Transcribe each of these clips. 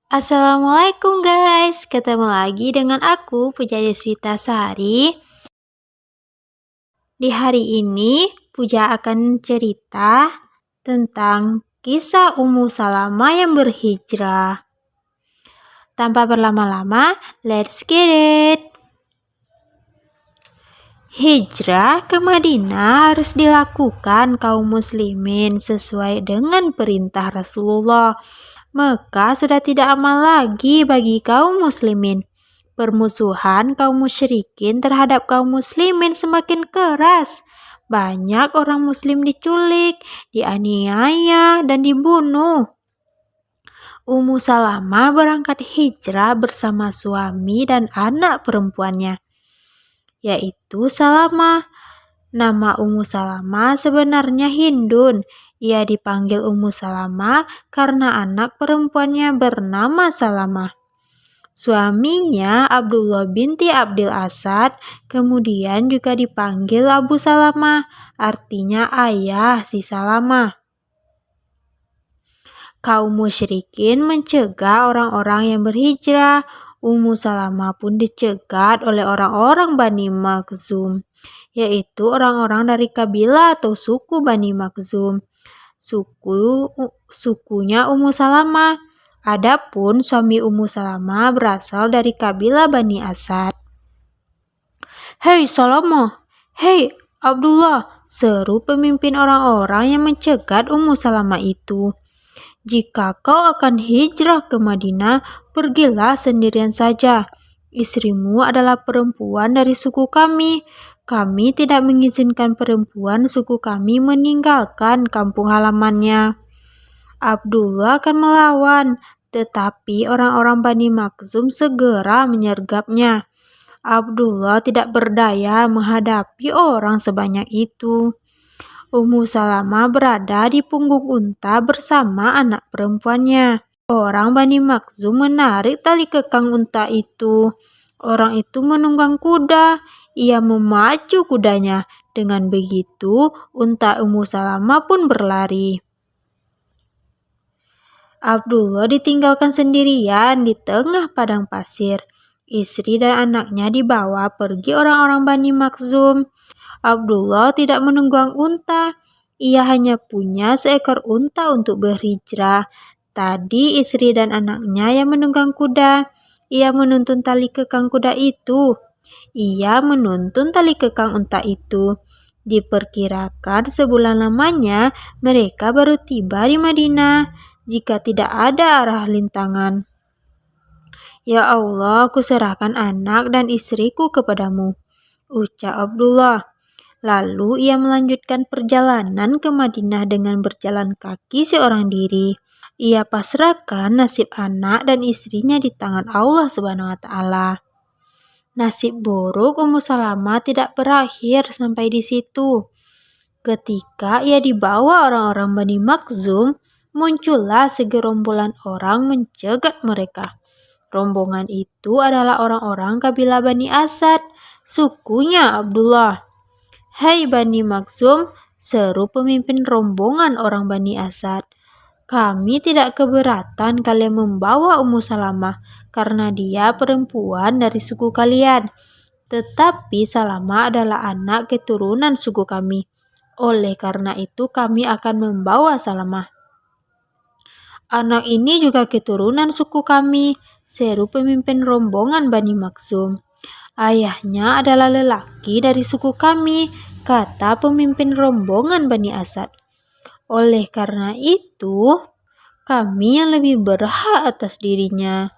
Assalamualaikum guys, ketemu lagi dengan aku Puja Deswita Sari. Di hari ini Puja akan cerita tentang kisah Ummu Salamah yang berhijrah. Tanpa berlama-lama, let's get it! Hijrah ke Madinah harus dilakukan kaum muslimin sesuai dengan perintah Rasulullah. Mekah sudah tidak aman lagi bagi kaum muslimin. Permusuhan kaum musyrikin terhadap kaum muslimin semakin keras. Banyak orang muslim diculik, dianiaya, dan dibunuh. Ummu Salamah berangkat hijrah bersama suami dan anak perempuannya, yaitu Salamah. Nama Ummu Salamah sebenarnya Hindun. Ia dipanggil Ummu Salamah karena anak perempuannya bernama Salamah. Suaminya Abdullah binti Abdil Asad kemudian juga dipanggil Abu Salamah, artinya ayah si Salamah. Kaum musyrikin mencegah orang-orang yang berhijrah. Ummu Salamah pun dicegat oleh orang-orang Bani Makhzum, yaitu orang-orang dari kabilah atau suku Bani Makhzum. Sukunya Ummu Salamah. Adapun suami Ummu Salamah berasal dari kabilah Bani Asad. "Hei Salamah, hei Abdullah," seru pemimpin orang-orang yang mencegat Ummu Salamah itu. "Jika kau akan hijrah ke Madinah, pergilah sendirian saja. Istrimu adalah perempuan dari suku kami. Kami tidak mengizinkan perempuan suku kami meninggalkan kampung halamannya." Abdullah akan melawan, tetapi orang-orang Bani Makhzum segera menyergapnya. Abdullah tidak berdaya menghadapi orang sebanyak itu. Ummu Salamah berada di punggung unta bersama anak perempuannya. Orang Bani Makhzum menarik tali kekang unta itu. Orang itu menunggang kuda. Ia memacu kudanya. Dengan begitu, unta Ummu Salamah pun berlari. Abdullah ditinggalkan sendirian di tengah padang pasir. Istri dan anaknya dibawa pergi orang-orang Bani Makhzum. Abdullah tidak menunggang unta. Ia hanya punya seekor unta untuk berhijrah. Tadi istri dan anaknya yang menunggang kuda. Ia menuntun tali kekang kuda itu. Ia menuntun tali kekang unta itu. Diperkirakan sebulan lamanya mereka baru tiba di Madinah. Jika tidak ada arah lintangan. "Ya Allah, aku serahkan anak dan istriku kepadamu," ucap Abdullah. Lalu ia melanjutkan perjalanan ke Madinah dengan berjalan kaki seorang diri. Ia pasrahkan nasib anak dan istrinya di tangan Allah Subhanahu wa Ta'ala. Nasib buruk Ummu Salamah tidak berakhir sampai di situ. Ketika ia dibawa orang-orang Bani Makhzum, muncullah segerombolan orang mencegat mereka. Rombongan itu adalah orang-orang kabilah Bani Asad, sukunya Abdullah. "Hei Bani Makhzum," seru pemimpin rombongan orang Bani Asad. "Kami tidak keberatan kalian membawa Ummu Salamah karena dia perempuan dari suku kalian. Tetapi Salamah adalah anak keturunan suku kami. Oleh karena itu kami akan membawa Salamah." "Anak ini juga keturunan suku kami," seru pemimpin rombongan Bani Makhzum. "Ayahnya adalah lelaki dari suku kami," kata pemimpin rombongan Bani Asad. "Oleh karena itu, kami yang lebih berhak atas dirinya."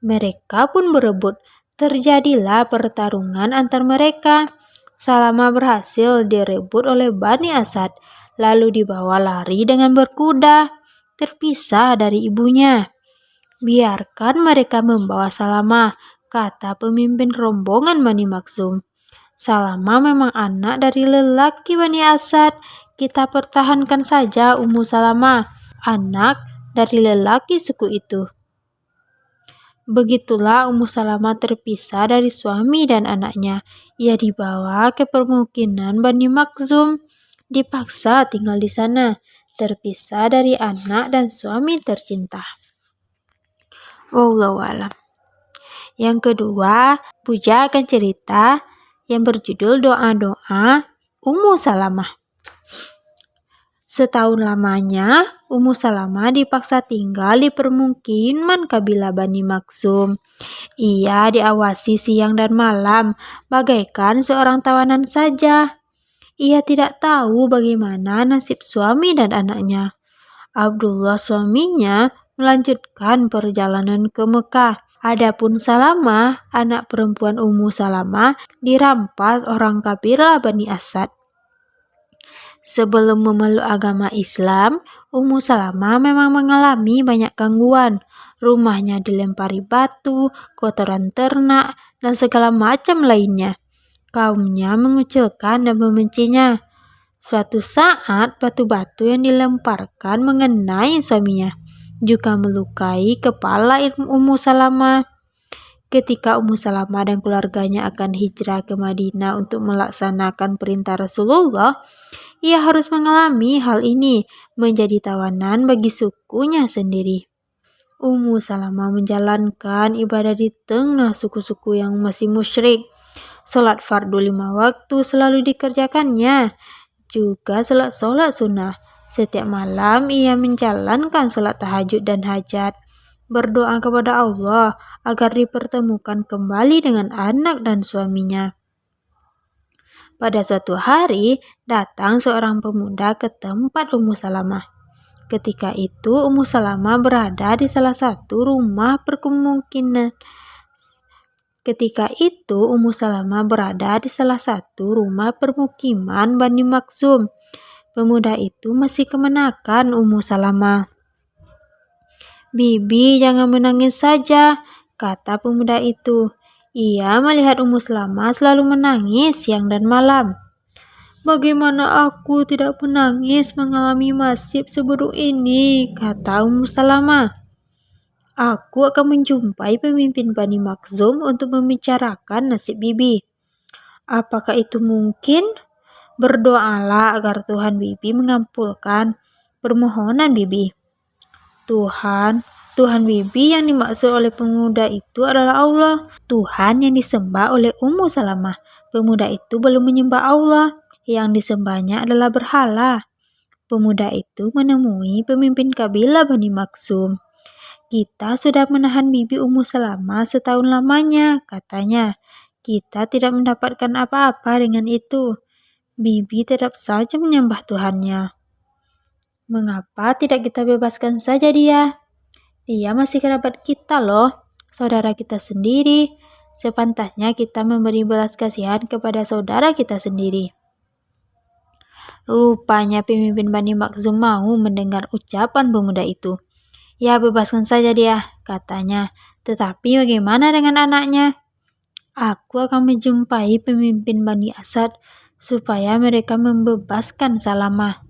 Mereka pun berebut. Terjadilah pertarungan antar mereka. Salamah berhasil direbut oleh Bani Asad, lalu dibawa lari dengan berkuda, terpisah dari ibunya. "Biarkan mereka membawa Salamah," kata pemimpin rombongan Bani Makhzum. "Salamah memang anak dari lelaki Bani Asad. Kita pertahankan saja Ummu Salamah, anak dari lelaki suku itu." Begitulah Ummu Salamah terpisah dari suami dan anaknya. Ia dibawa ke permukiman Bani Makhzum, dipaksa tinggal di sana, terpisah dari anak dan suami tercinta. Wallahu a'lam. Yang kedua, Puja akan cerita yang berjudul Doa-doa Ummu Salamah. Setahun lamanya, Ummu Salamah dipaksa tinggal di permukiman kabilah Bani Makhzum. Ia diawasi siang dan malam, bagaikan seorang tawanan saja. Ia tidak tahu bagaimana nasib suami dan anaknya. Abdullah suaminya melanjutkan perjalanan ke Mekah. Adapun Salamah, anak perempuan Ummu Salamah, dirampas orang kabilah Bani Asad. Sebelum memeluk agama Islam, Ummu Salamah memang mengalami banyak gangguan. Rumahnya dilempari batu, kotoran ternak, dan segala macam lainnya. Kaumnya mengucilkan dan membencinya. Suatu saat, batu-batu yang dilemparkan mengenai suaminya, juga melukai kepala Ummu Salamah. Ketika Ummu Salamah dan keluarganya akan hijrah ke Madinah untuk melaksanakan perintah Rasulullah, ia harus mengalami hal ini, menjadi tawanan bagi sukunya sendiri. Ummu Salamah menjalankan ibadah di tengah suku-suku yang masih musyrik. Salat fardu 5 waktu selalu dikerjakannya, juga salat sunnah. Setiap malam ia menjalankan salat tahajud dan hajat, berdoa kepada Allah agar dipertemukan kembali dengan anak dan suaminya. Pada suatu hari, datang seorang pemuda ke tempat Ummu Salamah. Ketika itu, Ummu Salamah berada di salah satu rumah permukiman. Bani Makhzum. Pemuda itu masih kemenakan Ummu Salamah. "Bibi, jangan menangis saja," kata pemuda itu. Ia melihat Ummu Salamah selalu menangis siang dan malam. "Bagaimana aku tidak menangis mengalami nasib seburuk ini?" kata Ummu Salamah. "Aku akan menjumpai pemimpin Bani Makhzum untuk membicarakan nasib Bibi. Apakah itu mungkin? Berdoalah agar Tuhan Bibi mengabulkan permohonan Bibi." Tuhan Bibi yang dimaksud oleh pemuda itu adalah Allah. Tuhan yang disembah oleh Ummu Salamah. Pemuda itu belum menyembah Allah. Yang disembahnya adalah berhala. Pemuda itu menemui pemimpin kabilah Bani Makhzum. "Kita sudah menahan Bibi Ummu Salamah setahun lamanya," katanya. "Kita tidak mendapatkan apa-apa dengan itu. Bibi tetap saja menyembah Tuhannya. Mengapa tidak kita bebaskan saja dia? Dia masih kerabat kita loh, saudara kita sendiri. Sepantasnya kita memberi belas kasihan kepada saudara kita sendiri." Rupanya pemimpin Bani Makhzum mau mendengar ucapan pemuda itu. "Ya, bebaskan saja dia," katanya. "Tetapi bagaimana dengan anaknya? Aku akan menjumpai pemimpin Bani Asad supaya mereka membebaskan Salamah."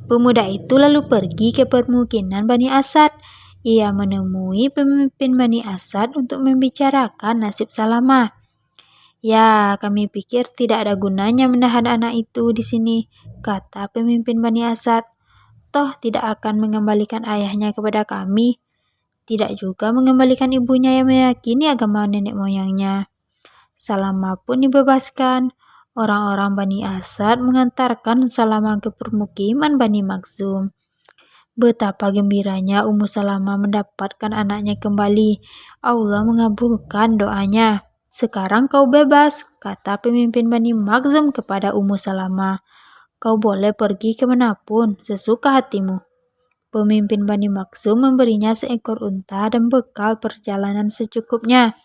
Pemuda itu lalu pergi ke permukiman Bani Asad. Ia menemui pemimpin Bani Asad untuk membicarakan nasib Salamah. "Ya, kami pikir tidak ada gunanya menahan anak itu di sini," kata pemimpin Bani Asad. "Toh tidak akan mengembalikan ayahnya kepada kami, tidak juga mengembalikan ibunya yang meyakini agama nenek moyangnya. Salamah pun dibebaskan." Orang-orang Bani Asad mengantarkan Salamah ke permukiman Bani Makhzum. Betapa gembiranya Ummu Salamah mendapatkan anaknya kembali. Allah mengabulkan doanya. "Sekarang kau bebas," kata pemimpin Bani Makhzum kepada Ummu Salamah. "Kau boleh pergi kemanapun sesuka hatimu." Pemimpin Bani Makhzum memberinya seekor unta dan bekal perjalanan secukupnya.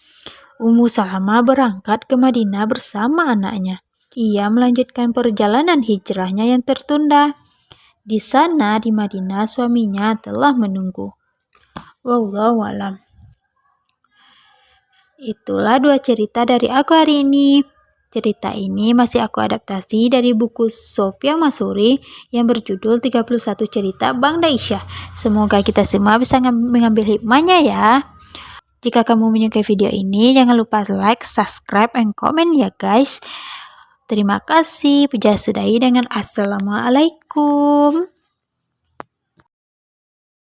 Ummu Salamah berangkat ke Madinah bersama anaknya. Ia melanjutkan perjalanan hijrahnya yang tertunda. Di sana, di Madinah, suaminya telah menunggu. Wallahu a'lam. Itulah 2 cerita dari aku hari ini. Cerita ini masih aku adaptasi dari buku Sofia Masuri yang berjudul 31 Cerita Bang Daisyah. Semoga kita semua bisa mengambil hikmahnya ya. Jika kamu menyukai video ini, jangan lupa like, subscribe, and comment ya guys. Terima kasih. Puja sudahi dengan Assalamualaikum.